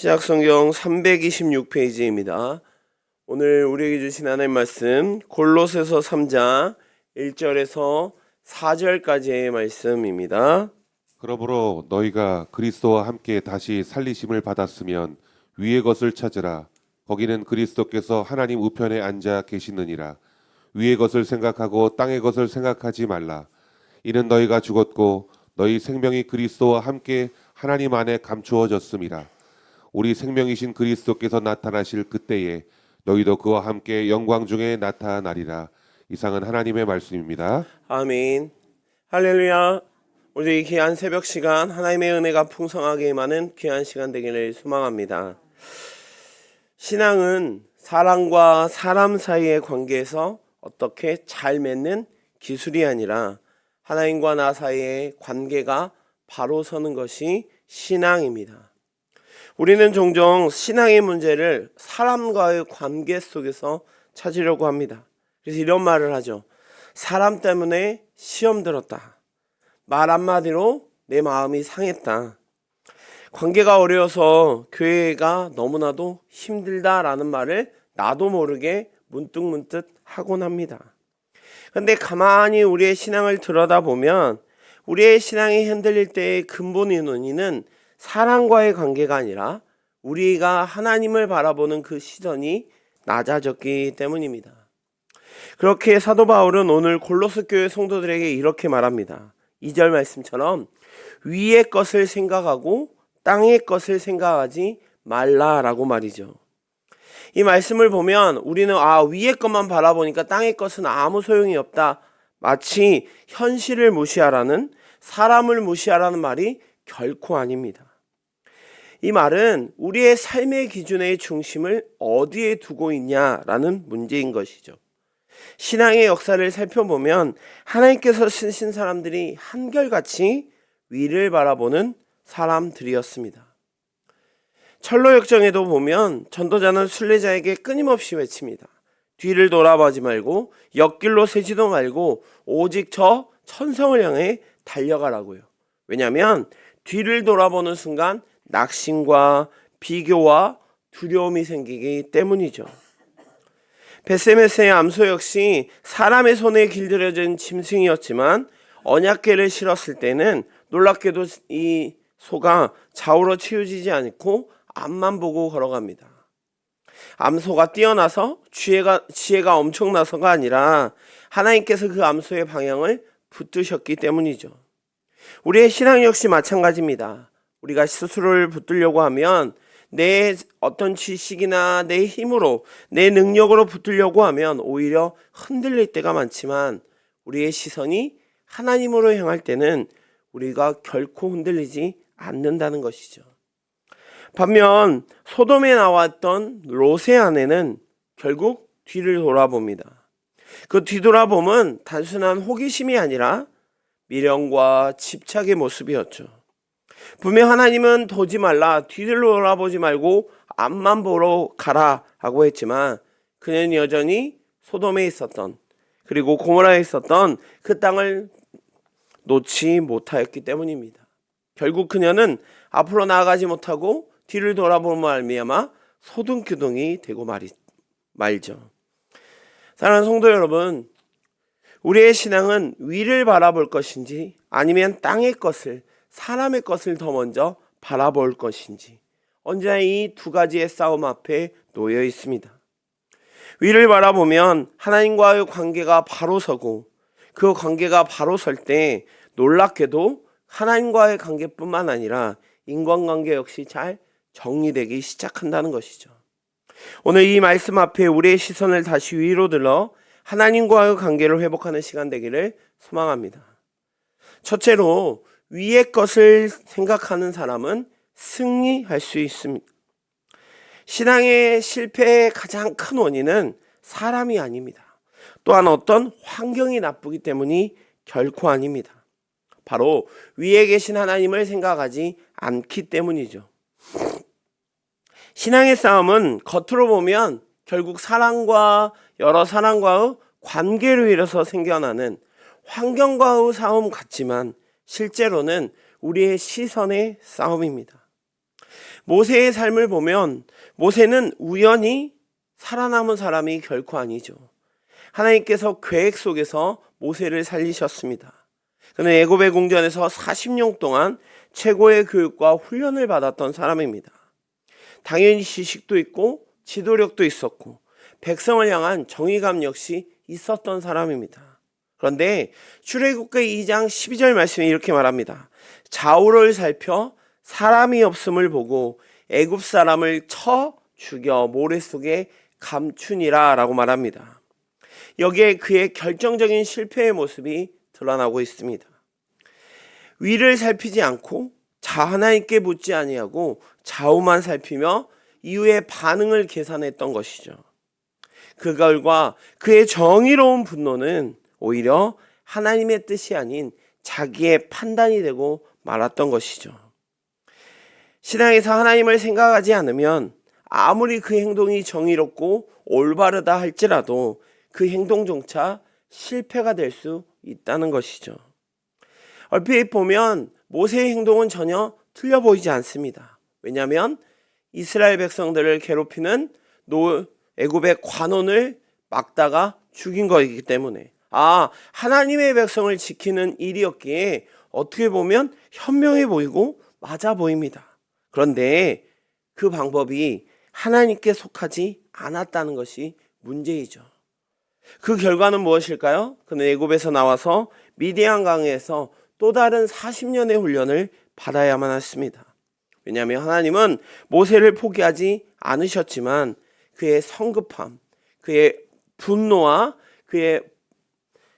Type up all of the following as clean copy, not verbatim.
시작성경 326페이지입니다. 오늘 우리에게 주신 하나님 말씀 골로새서 3장 1절에서 4절까지의 말씀입니다. 그러므로 너희가 그리스도와 함께 다시 살리심을 받았으면 위의 것을 찾으라. 거기는 그리스도께서 하나님 우편에 앉아 계시느니라. 위의 것을 생각하고 땅의 것을 생각하지 말라. 이는 너희가 죽었고 너희 생명이 그리스도와 함께 하나님 안에 감추어졌음이라. 우리 생명이신 그리스도께서 나타나실 그때에 너희도 그와 함께 영광 중에 나타나리라. 이상은 하나님의 말씀입니다. 아멘. 할렐루야. 오늘 이 귀한 새벽 시간 하나님의 은혜가 풍성하게 임하는 귀한 시간 되기를 소망합니다. 신앙은 사람과 사람 사이의 관계에서 어떻게 잘 맺는 기술이 아니라 하나님과 나 사이의 관계가 바로 서는 것이 신앙입니다. 우리는 종종 신앙의 문제를 사람과의 관계 속에서 찾으려고 합니다. 그래서 이런 말을 하죠. 사람 때문에 시험 들었다. 말 한마디로 내 마음이 상했다. 관계가 어려워서 교회가 너무나도 힘들다라는 말을 나도 모르게 문득문득 하곤 합니다. 그런데 가만히 우리의 신앙을 들여다보면 우리의 신앙이 흔들릴 때의 근본의 원인은 사람과의 관계가 아니라 우리가 하나님을 바라보는 그 시선이 낮아졌기 때문입니다. 그렇게 사도 바울은 오늘 골로새 교회 성도들에게 이렇게 말합니다. 2절 말씀처럼 위의 것을 생각하고 땅의 것을 생각하지 말라라고 말이죠. 이 말씀을 보면 우리는 위의 것만 바라보니까 땅의 것은 아무 소용이 없다. 마치 현실을 무시하라는, 사람을 무시하라는 말이 결코 아닙니다. 이 말은 우리의 삶의 기준의 중심을 어디에 두고 있냐라는 문제인 것이죠. 신앙의 역사를 살펴보면 하나님께서 쓰신 사람들이 한결같이 위를 바라보는 사람들이었습니다. 철로역정에도 보면 전도자는 순례자에게 끊임없이 외칩니다. 뒤를 돌아보지 말고 옆길로 새지도 말고 오직 저 천성을 향해 달려가라고요. 왜냐하면 뒤를 돌아보는 순간 낙심과 비교와 두려움이 생기기 때문이죠. 베세메스의 암소 역시 사람의 손에 길들여진 짐승이었지만 언약궤를 실었을 때는 놀랍게도 이 소가 좌우로 치우치지 않고 앞만 보고 걸어갑니다. 암소가 뛰어나서 지혜가 엄청나서가 아니라 하나님께서 그 암소의 방향을 붙드셨기 때문이죠. 우리의 신앙 역시 마찬가지입니다. 우리가 스스로를 붙들려고 하면 내 어떤 지식이나 내 힘으로, 내 능력으로 붙들려고 하면 오히려 흔들릴 때가 많지만 우리의 시선이 하나님으로 향할 때는 우리가 결코 흔들리지 않는다는 것이죠. 반면 소돔에 나왔던 롯의 아내는 결국 뒤를 돌아봅니다. 그 뒤돌아봄은 단순한 호기심이 아니라 미련과 집착의 모습이었죠. 분명 하나님은 보지 말라, 뒤를 돌아보지 말고 앞만 보러 가라 하고 했지만 그는 여전히 소돔에 있었던, 그리고 고모라에 있었던 그 땅을 놓지 못하였기 때문입니다. 결국 그녀는 앞으로 나아가지 못하고 뒤를 돌아보는 말미암아 소둥기둥이 되고 말죠. 사랑하는 성도 여러분, 우리의 신앙은 위를 바라볼 것인지 아니면 땅의 것을, 사람의 것을 더 먼저 바라볼 것인지 언제나 이 두 가지의 싸움 앞에 놓여 있습니다. 위를 바라보면 하나님과의 관계가 바로 서고 그 관계가 바로 설 때 놀랍게도 하나님과의 관계뿐만 아니라 인간관계 역시 잘 정리되기 시작한다는 것이죠. 오늘 이 말씀 앞에 우리의 시선을 다시 위로 들어 하나님과의 관계를 회복하는 시간 되기를 소망합니다. 첫째로 위의 것을 생각하는 사람은 승리할 수 있습니다. 신앙의 실패의 가장 큰 원인은 사람이 아닙니다. 또한 어떤 환경이 나쁘기 때문이 결코 아닙니다. 바로 위에 계신 하나님을 생각하지 않기 때문이죠. 신앙의 싸움은 겉으로 보면 결국 여러 사람과의 관계로 인해서 생겨나는 환경과의 싸움 같지만 실제로는 우리의 시선의 싸움입니다. 모세의 삶을 보면 모세는 우연히 살아남은 사람이 결코 아니죠. 하나님께서 계획 속에서 모세를 살리셨습니다. 그는 애굽의 궁전에서 40년 동안 최고의 교육과 훈련을 받았던 사람입니다. 당연히 지식도 있고 지도력도 있었고 백성을 향한 정의감 역시 있었던 사람입니다. 그런데 출애굽기 2장 12절 말씀에 이렇게 말합니다. 좌우를 살펴 사람이 없음을 보고 애굽 사람을 쳐 죽여 모래 속에 감추니라 라고 말합니다. 여기에 그의 결정적인 실패의 모습이 드러나고 있습니다. 위를 살피지 않고 하나님께 묻지 아니하고 좌우만 살피며 이후의 반응을 계산했던 것이죠. 그 결과 그의 정의로운 분노는 오히려 하나님의 뜻이 아닌 자기의 판단이 되고 말았던 것이죠. 신앙에서 하나님을 생각하지 않으면 아무리 그 행동이 정의롭고 올바르다 할지라도 그 행동조차 실패가 될 수 있다는 것이죠. 얼핏 보면 모세의 행동은 전혀 틀려 보이지 않습니다. 왜냐하면 이스라엘 백성들을 괴롭히는 애굽의 관원을 막다가 죽인 것이기 때문에 하나님의 백성을 지키는 일이었기에 어떻게 보면 현명해 보이고 맞아 보입니다. 그런데 그 방법이 하나님께 속하지 않았다는 것이 문제이죠. 그 결과는 무엇일까요? 그는 애굽에서 나와서 미디안 강에서 또 다른 40년의 훈련을 받아야만 했습니다. 왜냐하면 하나님은 모세를 포기하지 않으셨지만 그의 성급함, 그의 분노와 그의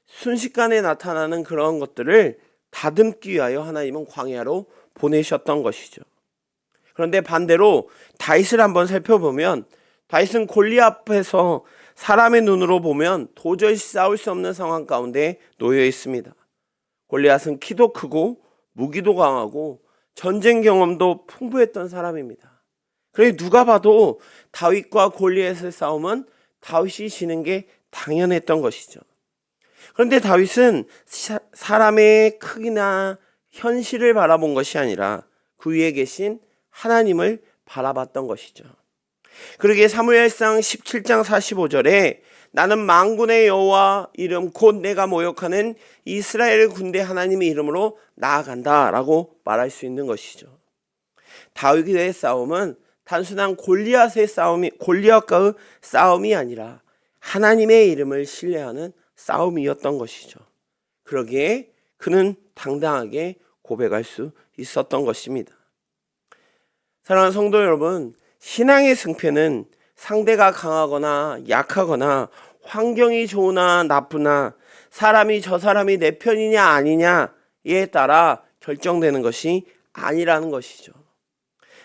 순식간에 나타나는 그런 것들을 다듬기 위하여 하나님은 광야로 보내셨던 것이죠. 그런데 반대로 다윗을 한번 살펴보면 다윗은 골리앗 앞에서 사람의 눈으로 보면 도저히 싸울 수 없는 상황 가운데 놓여 있습니다. 골리앗은 키도 크고 무기도 강하고 전쟁 경험도 풍부했던 사람입니다. 그래서 누가 봐도 다윗과 골리앗의 싸움은 다윗이 지는 게 당연했던 것이죠. 그런데 다윗은 사람의 크기나 현실을 바라본 것이 아니라 그 위에 계신 하나님을 바라봤던 것이죠. 그러기에 사무엘상 17장 45절에 나는 만군의 여호와 이름 곧 내가 모욕하는 이스라엘 군대 하나님의 이름으로 나아간다 라고 말할 수 있는 것이죠. 다윗의 싸움은 단순한 골리앗과의 싸움이 아니라 하나님의 이름을 신뢰하는 싸움이었던 것이죠. 그러기에 그는 당당하게 고백할 수 있었던 것입니다. 사랑하는 성도 여러분, 신앙의 승패는 상대가 강하거나 약하거나 환경이 좋으나 나쁘나 저 사람이 내 편이냐 아니냐에 따라 결정되는 것이 아니라는 것이죠.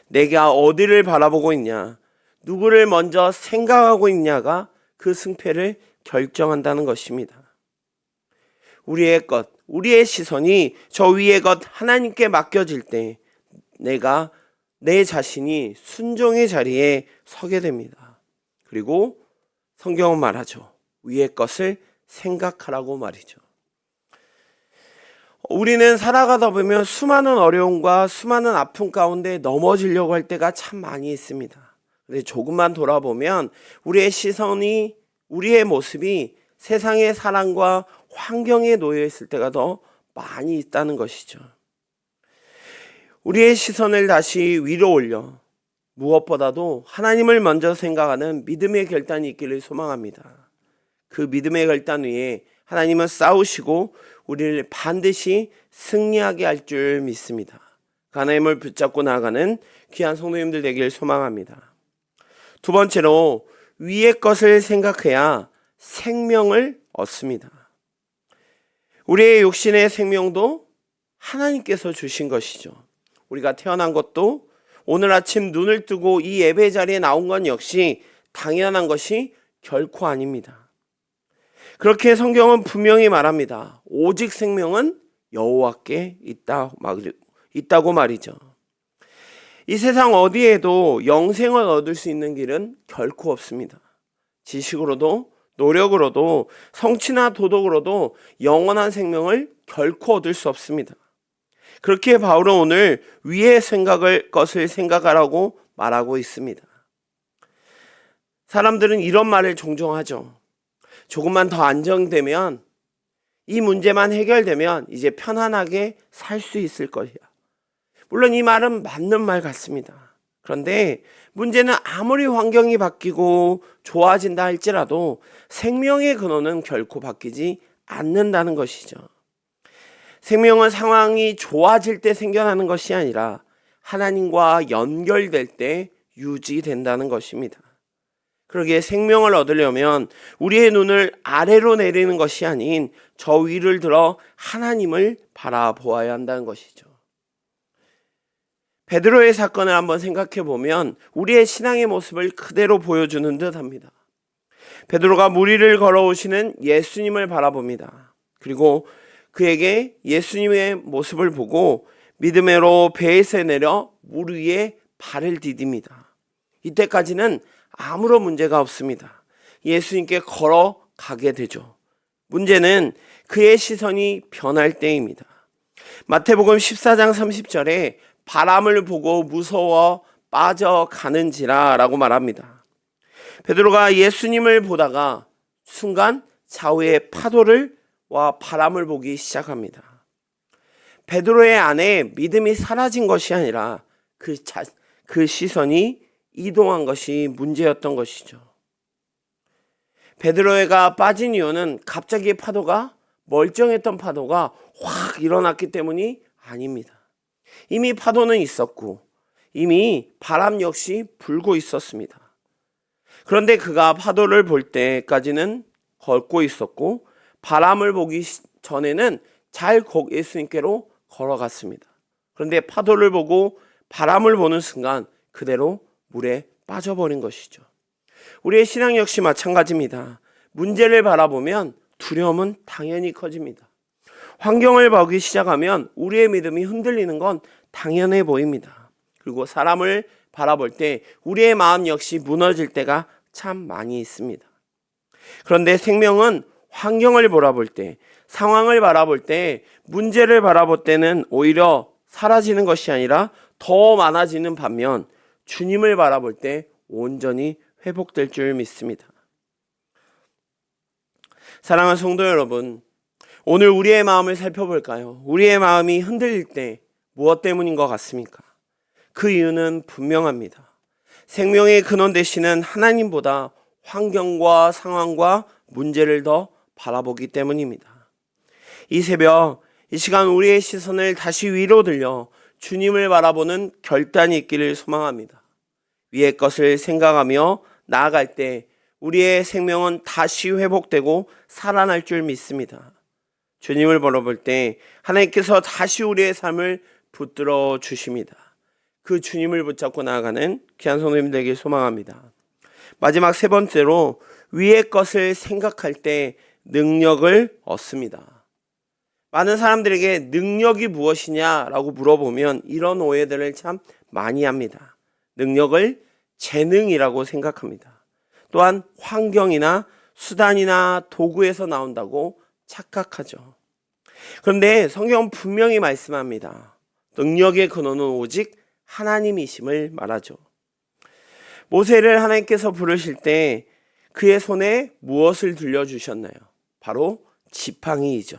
내가 어디를 바라보고 있냐, 누구를 먼저 생각하고 있냐가 그 승패를 결정한다는 것입니다. 우리의 시선이 저 위의 것 하나님께 맡겨질 때 내 자신이 순종의 자리에 서게 됩니다. 그리고 성경은 말하죠. 위의 것을 생각하라고 말이죠. 우리는 살아가다 보면 수많은 어려움과 수많은 아픔 가운데 넘어지려고 할 때가 참 많이 있습니다. 근데 조금만 돌아보면 우리의 모습이 세상의 사랑과 환경에 놓여 있을 때가 더 많이 있다는 것이죠. 우리의 시선을 다시 위로 올려 무엇보다도 하나님을 먼저 생각하는 믿음의 결단이 있기를 소망합니다. 그 믿음의 결단 위에 하나님은 싸우시고 우리를 반드시 승리하게 할 줄 믿습니다. 하나님을 붙잡고 나아가는 귀한 성도님들 되기를 소망합니다. 두 번째로 위의 것을 생각해야 생명을 얻습니다. 우리의 육신의 생명도 하나님께서 주신 것이죠. 우리가 태어난 것도 오늘 아침 눈을 뜨고 이 예배 자리에 나온 건 역시 당연한 것이 결코 아닙니다. 그렇게 성경은 분명히 말합니다. 오직 생명은 여호와께 있다고 말이죠. 이 세상 어디에도 영생을 얻을 수 있는 길은 결코 없습니다. 지식으로도 노력으로도 성취나 도덕으로도 영원한 생명을 결코 얻을 수 없습니다. 그렇게 바울은 오늘 위의 것을 생각하라고 말하고 있습니다. 사람들은 이런 말을 종종 하죠. 조금만 더 안정되면, 이 문제만 해결되면 이제 편안하게 살 수 있을 거야. 물론 이 말은 맞는 말 같습니다. 그런데 문제는 아무리 환경이 바뀌고 좋아진다 할지라도 생명의 근원은 결코 바뀌지 않는다는 것이죠. 생명은 상황이 좋아질 때 생겨나는 것이 아니라 하나님과 연결될 때 유지된다는 것입니다. 그러기에 생명을 얻으려면 우리의 눈을 아래로 내리는 것이 아닌 저 위를 들어 하나님을 바라보아야 한다는 것이죠. 베드로의 사건을 한번 생각해 보면 우리의 신앙의 모습을 그대로 보여주는 듯합니다. 베드로가 물 위를 걸어오시는 예수님을 바라봅니다. 그리고 그에게 예수님의 모습을 보고 믿음으로 배에서 내려 물 위에 발을 디딥니다. 이때까지는 아무런 문제가 없습니다. 예수님께 걸어가게 되죠. 문제는 그의 시선이 변할 때입니다. 마태복음 14장 30절에 바람을 보고 무서워 빠져가는지라 라고 말합니다. 베드로가 예수님을 보다가 순간 좌우의 파도와 바람을 보기 시작합니다. 베드로의 안에 믿음이 사라진 것이 아니라 그 시선이 이동한 것이 문제였던 것이죠. 베드로가 빠진 이유는 갑자기 멀쩡했던 파도가 확 일어났기 때문이 아닙니다. 이미 파도는 있었고 이미 바람 역시 불고 있었습니다. 그런데 그가 파도를 볼 때까지는 걷고 있었고 바람을 보기 전에는 잘 예수님께로 걸어갔습니다. 그런데 파도를 보고 바람을 보는 순간 그대로 물에 빠져버린 것이죠. 우리의 신앙 역시 마찬가지입니다. 문제를 바라보면 두려움은 당연히 커집니다. 환경을 보기 시작하면 우리의 믿음이 흔들리는 건 당연해 보입니다. 그리고 사람을 바라볼 때 우리의 마음 역시 무너질 때가 참 많이 있습니다. 그런데 생명은 환경을 바라볼 때, 상황을 바라볼 때, 문제를 바라볼 때는 오히려 사라지는 것이 아니라 더 많아지는 반면 주님을 바라볼 때 온전히 회복될 줄 믿습니다. 사랑하는 성도 여러분, 오늘 우리의 마음을 살펴볼까요? 우리의 마음이 흔들릴 때 무엇 때문인 것 같습니까? 그 이유는 분명합니다. 생명의 근원 되시는 하나님보다 환경과 상황과 문제를 더 바라보기 때문입니다. 이 새벽, 이 시간 우리의 시선을 다시 위로 들려 주님을 바라보는 결단이 있기를 소망합니다. 위의 것을 생각하며 나아갈 때 우리의 생명은 다시 회복되고 살아날 줄 믿습니다. 주님을 바라볼 때 하나님께서 다시 우리의 삶을 붙들어 주십니다. 그 주님을 붙잡고 나아가는 귀한 성도님 되길 소망합니다. 마지막 세 번째로 위의 것을 생각할 때 능력을 얻습니다. 많은 사람들에게 능력이 무엇이냐라고 물어보면 이런 오해들을 참 많이 합니다. 능력을 재능이라고 생각합니다. 또한 환경이나 수단이나 도구에서 나온다고 착각하죠. 그런데 성경은 분명히 말씀합니다. 능력의 근원은 오직 하나님이심을 말하죠. 모세를 하나님께서 부르실 때 그의 손에 무엇을 들려주셨나요? 바로 지팡이이죠.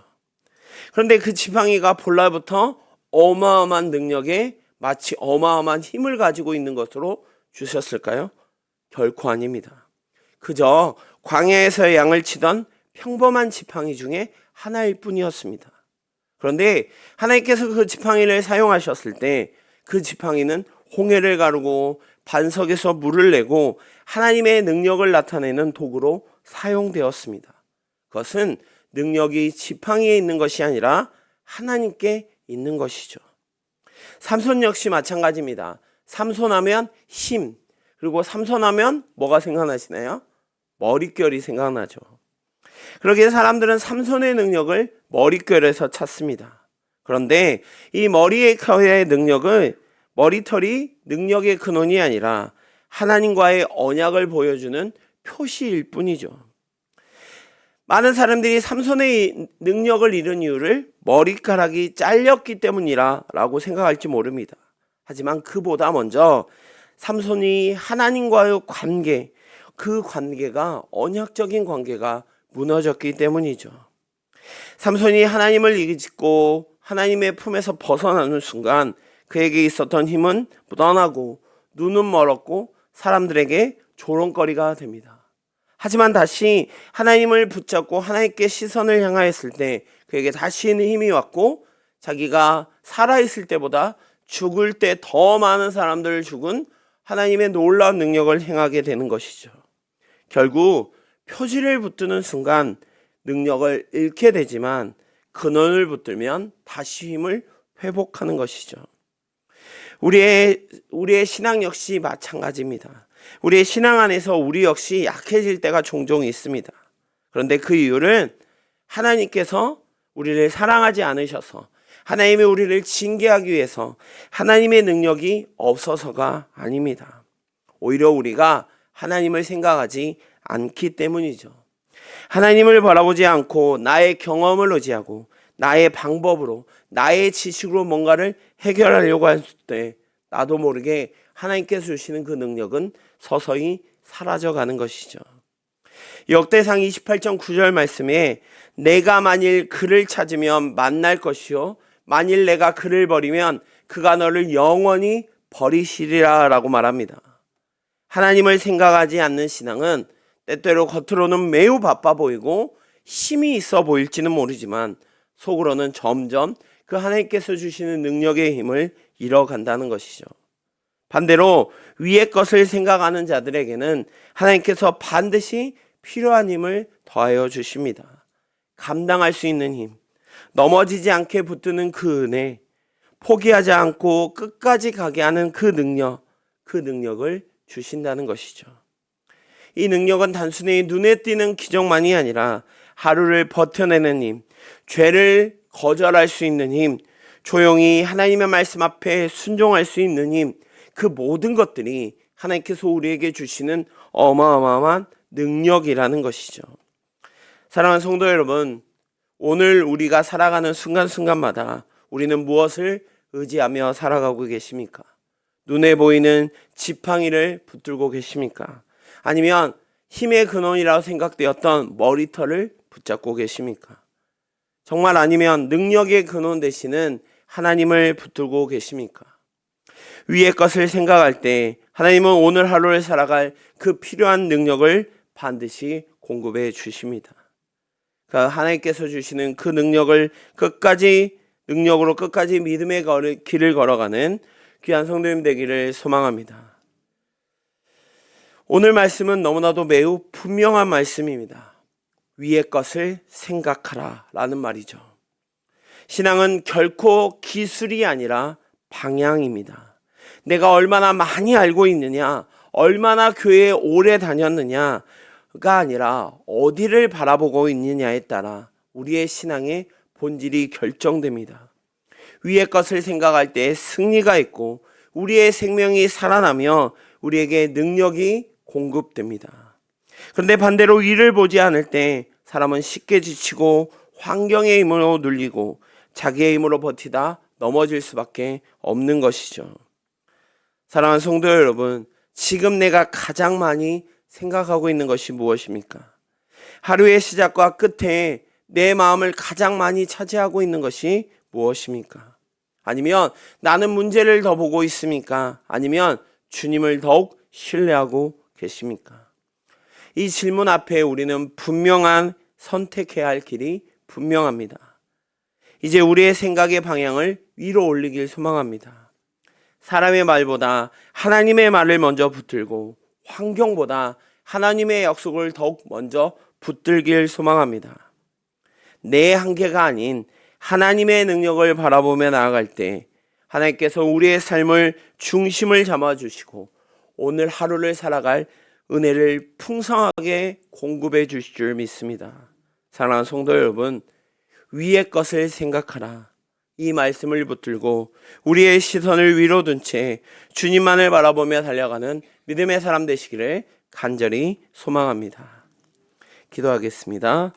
그런데 그 지팡이가 본래부터 어마어마한 능력에 마치 어마어마한 힘을 가지고 있는 것으로 주셨을까요? 결코 아닙니다. 그저 광야에서 양을 치던 평범한 지팡이 중에 하나일 뿐이었습니다. 그런데 하나님께서 그 지팡이를 사용하셨을 때 그 지팡이는 홍해를 가르고 반석에서 물을 내고 하나님의 능력을 나타내는 도구로 사용되었습니다. 그것은 능력이 지팡이에 있는 것이 아니라 하나님께 있는 것이죠. 삼손 역시 마찬가지입니다. 삼손하면 힘, 그리고 삼손하면 뭐가 생각나시나요? 머릿결이 생각나죠. 그러기에 사람들은 삼손의 능력을 머릿결에서 찾습니다. 그런데 이 머리털의 능력을 머리털이 능력의 근원이 아니라 하나님과의 언약을 보여주는 표시일 뿐이죠. 많은 사람들이 삼손의 능력을 잃은 이유를 머리카락이 잘렸기 때문이라고 생각할지 모릅니다. 하지만 그보다 먼저 삼손이 하나님과의 관계, 그 관계가 언약적인 관계가 무너졌기 때문이죠. 삼손이 하나님을 잊고 하나님의 품에서 벗어나는 순간 그에게 있었던 힘은 묻어나고 눈은 멀었고 사람들에게 조롱거리가 됩니다. 하지만 다시 하나님을 붙잡고 하나님께 시선을 향하였을 때 그에게 다시 힘이 왔고 자기가 살아있을 때보다 죽을 때 더 많은 사람들을 죽은 하나님의 놀라운 능력을 행하게 되는 것이죠. 결국 표지를 붙드는 순간 능력을 잃게 되지만 근원을 붙들면 다시 힘을 회복하는 것이죠. 우리의 신앙 역시 마찬가지입니다. 우리의 신앙 안에서 우리 역시 약해질 때가 종종 있습니다. 그런데 그 이유는 하나님께서 우리를 사랑하지 않으셔서 하나님이 우리를 징계하기 위해서 하나님의 능력이 없어서가 아닙니다. 오히려 우리가 하나님을 생각하지 않기 때문이죠. 하나님을 바라보지 않고 나의 경험을 의지하고 나의 방법으로 나의 지식으로 뭔가를 해결하려고 할 때 나도 모르게 하나님께서 주시는 그 능력은 서서히 사라져가는 것이죠. 역대상 28장 9절 말씀에 내가 만일 그를 찾으면 만날 것이요 만일 내가 그를 버리면 그가 너를 영원히 버리시리라 라고 말합니다. 하나님을 생각하지 않는 신앙은 때때로 겉으로는 매우 바빠 보이고 힘이 있어 보일지는 모르지만 속으로는 점점 그 하나님께서 주시는 능력의 힘을 잃어간다는 것이죠. 반대로 위의 것을 생각하는 자들에게는 하나님께서 반드시 필요한 힘을 더하여 주십니다. 감당할 수 있는 힘, 넘어지지 않게 붙드는 그 은혜, 포기하지 않고 끝까지 가게 하는 그 능력을 주신다는 것이죠. 이 능력은 단순히 눈에 띄는 기적만이 아니라 하루를 버텨내는 힘, 죄를 거절할 수 있는 힘, 조용히 하나님의 말씀 앞에 순종할 수 있는 힘, 그 모든 것들이 하나님께서 우리에게 주시는 어마어마한 능력이라는 것이죠. 사랑하는 성도 여러분, 오늘 우리가 살아가는 순간순간마다 우리는 무엇을 의지하며 살아가고 계십니까? 눈에 보이는 지팡이를 붙들고 계십니까? 아니면 힘의 근원이라고 생각되었던 머리털을 붙잡고 계십니까? 정말 아니면 능력의 근원 되시는 하나님을 붙들고 계십니까? 위의 것을 생각할 때 하나님은 오늘 하루를 살아갈 그 필요한 능력을 반드시 공급해 주십니다. 하나님께서 주시는 그 능력으로 끝까지 믿음의 길을 걸어가는 귀한 성도님 되기를 소망합니다. 오늘 말씀은 너무나도 매우 분명한 말씀입니다. 위의 것을 생각하라 라는 말이죠. 신앙은 결코 기술이 아니라 방향입니다. 내가 얼마나 많이 알고 있느냐, 얼마나 교회에 오래 다녔느냐가 아니라 어디를 바라보고 있느냐에 따라 우리의 신앙의 본질이 결정됩니다. 위의 것을 생각할 때 승리가 있고 우리의 생명이 살아나며 우리에게 능력이 공급됩니다. 그런데 반대로 위를 보지 않을 때 사람은 쉽게 지치고 환경의 힘으로 눌리고 자기의 힘으로 버티다 넘어질 수밖에 없는 것이죠. 사랑하는 성도 여러분, 지금 내가 가장 많이 생각하고 있는 것이 무엇입니까? 하루의 시작과 끝에 내 마음을 가장 많이 차지하고 있는 것이 무엇입니까? 아니면 나는 문제를 더 보고 있습니까? 아니면 주님을 더욱 신뢰하고 계십니까? 이 질문 앞에 우리는 분명한 선택해야 할 길이 분명합니다. 이제 우리의 생각의 방향을 위로 올리길 소망합니다. 사람의 말보다 하나님의 말을 먼저 붙들고 환경보다 하나님의 약속을 더욱 먼저 붙들길 소망합니다. 내 한계가 아닌 하나님의 능력을 바라보며 나아갈 때 하나님께서 우리의 삶을 중심을 잡아주시고 오늘 하루를 살아갈 은혜를 풍성하게 공급해 주실 줄 믿습니다. 사랑하는 성도 여러분, 위의 것을 생각하라. 이 말씀을 붙들고 우리의 시선을 위로 둔 채 주님만을 바라보며 달려가는 믿음의 사람 되시기를 간절히 소망합니다. 기도하겠습니다.